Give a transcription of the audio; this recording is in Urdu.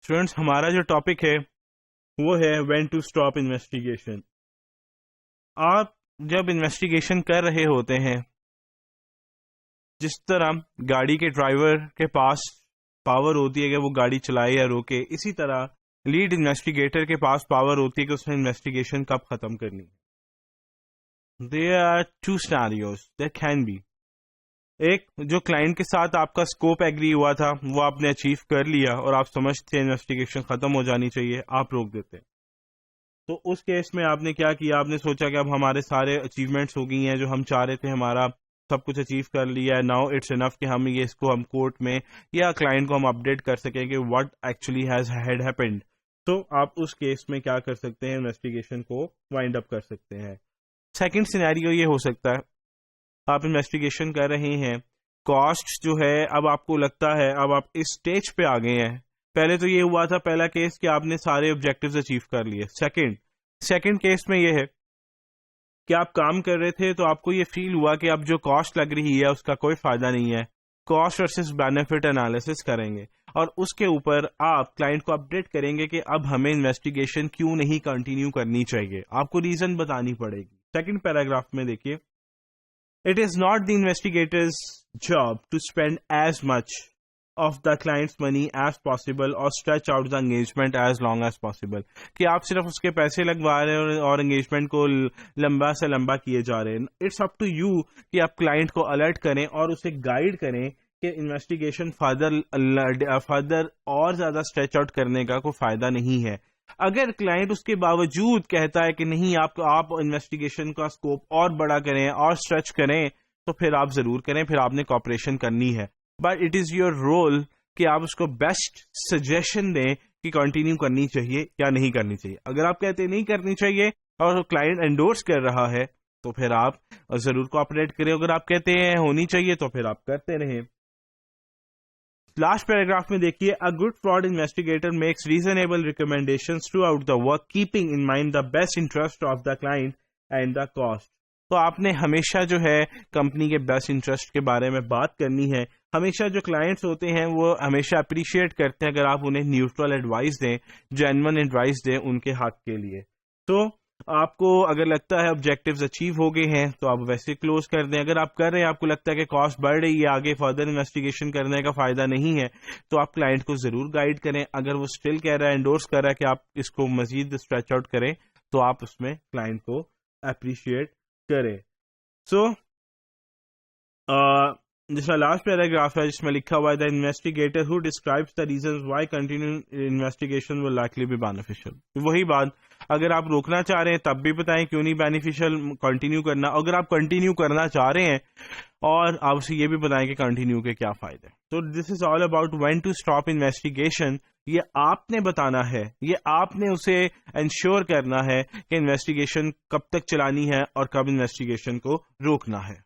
اسٹوڈینٹس ہمارا جو ٹاپک ہے وہ ہے وین ٹو اسٹاپ انویسٹیگیشن. آپ جب انویسٹیگیشن کر رہے ہوتے ہیں، جس طرح گاڑی کے ڈرائیور کے پاس پاور ہوتی ہے کہ وہ گاڑی چلائے یا روکے، اسی طرح لیڈ انویسٹیگیٹر کے پاس پاور ہوتی ہے کہ اس نے انویسٹیگیشن کب ختم کرنی ہے. There are two scenarios there can be. ایک جو کلائنٹ کے ساتھ آپ کا اسکوپ ایگری ہوا تھا وہ آپ نے اچیو کر لیا اور آپ سمجھتے ہیں انویسٹیگیشن ختم ہو جانی چاہیے، آپ روک دیتے ہیں. تو اس کیس میں آپ نے کیا کیا؟ آپ نے سوچا کہ اب ہمارے سارے اچیومنٹس ہو گئی ہیں جو ہم چاہ رہے تھے، ہمارا سب کچھ اچیو کر لیا ہے، ناؤ اٹس انف کہ ہم اس کو ہم کورٹ میں یا کلائنٹ کو ہم اپڈیٹ کر سکیں کہ what actually has had happened. تو آپ اس کیس میں کیا کر سکتے ہیں؟ انویسٹیگیشن کو وائنڈ اپ کر سکتے ہیں. سیکنڈ سینیریو یہ ہو سکتا ہے، آپ انویسٹیگیشن کر رہے ہیں، کاسٹ جو ہے اب آپ کو لگتا ہے اب آپ اس سٹیج پہ آ گئے ہیں. پہلے تو یہ ہوا تھا پہلا کیس کہ آپ نے سارے آبجیکٹیوز اچیو کر لیے. سیکنڈ کیس میں یہ ہے کہ آپ کام کر رہے تھے تو آپ کو یہ فیل ہوا کہ اب جو کاسٹ لگ رہی ہے اس کا کوئی فائدہ نہیں ہے. کاسٹ ورسز بینیفٹ انالیسس کریں گے اور اس کے اوپر آپ کلائنٹ کو اپڈیٹ کریں گے کہ اب ہمیں انویسٹیگیشن کیوں نہیں کنٹینیو کرنی چاہیے. آپ کو ریزن بتانی پڑے گی. سیکنڈ پیراگراف میں دیکھیے، It is not the investigator's job to spend as much of the client's money as possible or stretch out the engagement as long as possible. کہ آپ صرف اس کے پیسے لگوا رہے ہیں اور انگیجمنٹ کو لمبا سے لمبا کیے جا رہے ہیں. اٹس اپ ٹو یو کہ آپ کلائنٹ کو الرٹ کریں اور اسے گائیڈ کریں کہ انویسٹیگیشن فردر اور زیادہ اسٹریچ آؤٹ کرنے کا کوئی فائدہ نہیں ہے. اگر کلائنٹ اس کے باوجود کہتا ہے کہ نہیں آپ انویسٹیگیشن کا اسکوپ اور بڑا کریں اور اسٹریچ کریں، تو پھر آپ ضرور کریں، پھر آپ نے کوآپریشن کرنی ہے. But it is your role کہ آپ اس کو بیسٹ سجیشن دیں کہ کنٹینیو کرنی چاہیے یا نہیں کرنی چاہیے. اگر آپ کہتے ہیں نہیں کرنی چاہیے اور کلائنٹ انڈورس کر رہا ہے تو پھر آپ ضرور کوآپریٹ کریں. اگر آپ کہتے ہیں ہونی چاہیے تو پھر آپ کرتے رہیں. لاسٹ پیراگراف میں دیکھیے، a good fraud investigator makes reasonable recommendations throughout the work keeping in mind the best interest of the client and the cost. تو آپ نے ہمیشہ جو ہے کمپنی کے بیسٹ انٹرسٹ کے بارے میں بات کرنی ہے. ہمیشہ جو کلائنٹس ہوتے ہیں وہ ہمیشہ اپریشیٹ کرتے ہیں اگر آپ انہیں نیوٹرل ایڈوائس دیں، جینون ایڈوائس دیں ان کے حق کے لیے. تو آپ کو اگر لگتا ہے آبجیکٹیوز اچیو ہو گئے ہیں تو آپ ویسے کلوز کر دیں. اگر آپ کر رہے ہیں آپ کو لگتا ہے کہ کاسٹ بڑھ رہی ہے، آگے فردر انویسٹیگیشن کرنے کا فائدہ نہیں ہے، تو آپ کلائنٹ کو ضرور گائیڈ کریں. اگر وہ اسٹل کہہ رہا ہے، انڈورس کر رہا ہے کہ آپ اس کو مزید اسٹریچ آؤٹ کریں، تو آپ اس میں کلائنٹ کو اپریشیٹ کریں. سو جس کا لاسٹ پیراگراف ہے جس میں لکھا ہوا ہے the investigator who describes the reasons why continuing investigation will likely be beneficial. وہی بات، اگر آپ روکنا چاہ رہے ہیں تب بھی بتائیں کیوں نہیں بینیفیشل کنٹینیو کرنا. اگر آپ کنٹینیو کرنا چاہ رہے ہیں اور آپ اسے یہ بھی بتائیں کہ کنٹینیو کے کیا فائدے. تو this is all about when to stop investigation. یہ آپ نے بتانا ہے، یہ آپ نے اسے انشور کرنا ہے کہ انویسٹیگیشن کب تک چلانی ہے اور کب انویسٹیگیشن کو روکنا ہے.